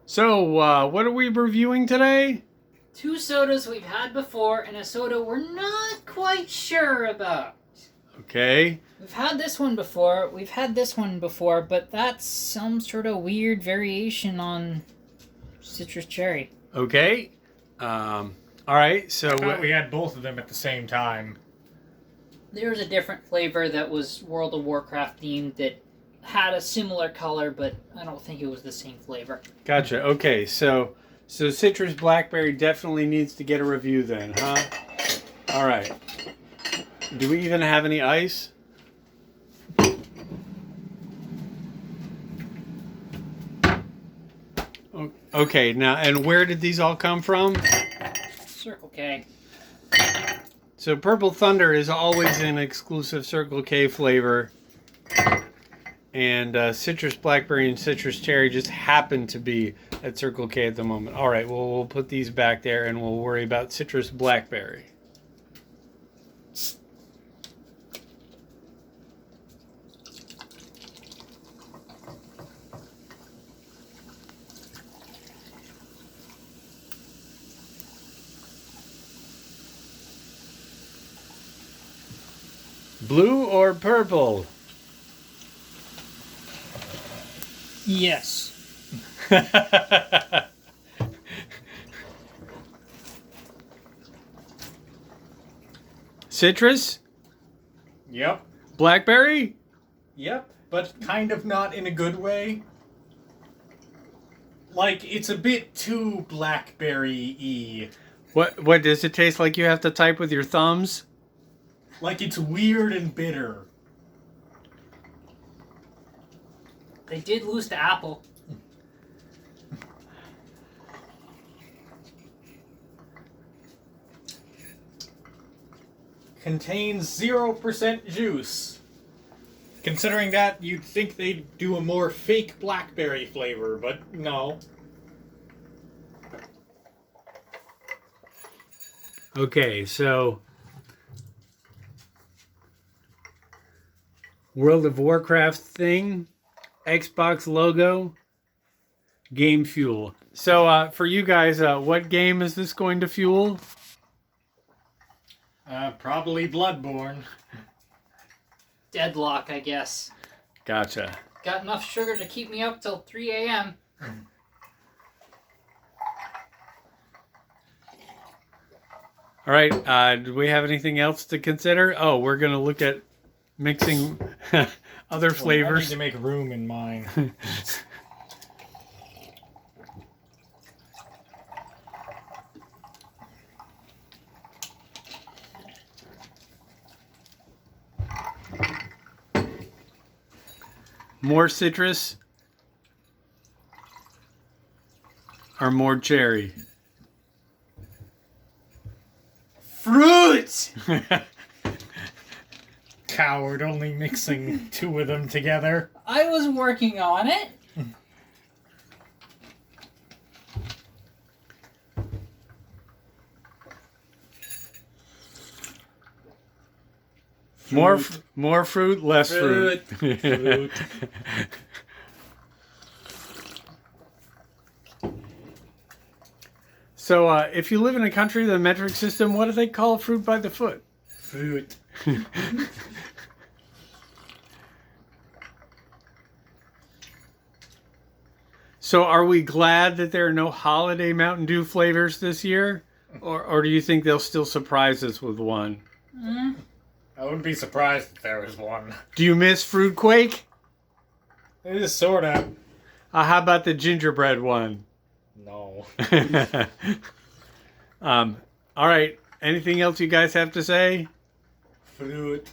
So, what are we reviewing today? Two sodas we've had before and a soda we're not quite sure about. Okay. We've had this one before, but that's some sort of weird variation on citrus cherry. Okay. All right. So I thought we had both of them at the same time. There was a different flavor that was World of Warcraft themed that had a similar color, but I don't think it was the same flavor. Gotcha. Okay. So Citrus Blackberry definitely needs to get a review then, huh? All right. Do we even have any ice? Okay. Now, and where did these all come from? Circle K. So Purple Thunder is always an exclusive Circle K flavor. And Citrus Blackberry and Citrus Cherry just happen to be at Circle K at the moment. All right, well, we'll put these back there and we'll worry about Citrus Blackberry. Blue or purple? Yes. Citrus? Yep. Blackberry? Yep. But kind of not in a good way. Like, it's a bit too blackberry-y. What does it taste like you have to type with your thumbs? Like, it's weird and bitter. They did lose to Apple. Contains 0% juice. Considering that, you'd think they'd do a more fake blackberry flavor, but no. Okay, so World of Warcraft thing, Xbox logo, game fuel. So for you guys, what game is this going to fuel? Probably Bloodborne. Deadlock, I guess. Gotcha. Got enough sugar to keep me up till 3 a.m. All right, do we have anything else to consider? Oh, we're going to look at mixing other I need flavors. to make room in mine. More citrus or more cherry? FRÜT! Coward, only mixing two of them together. I was working on it. More fruit, less fruit. FRÜT. So, if you live in a country with a metric system, what do they call fruit by the foot? FRÜT. So, are we glad that there are no holiday Mountain Dew flavors this year? Or do you think they'll still surprise us with one? I wouldn't be surprised if there was one. Do you miss Fruit Quake? It is sorta. How about the gingerbread one? No. All right. Anything else you guys have to say? FRÜT.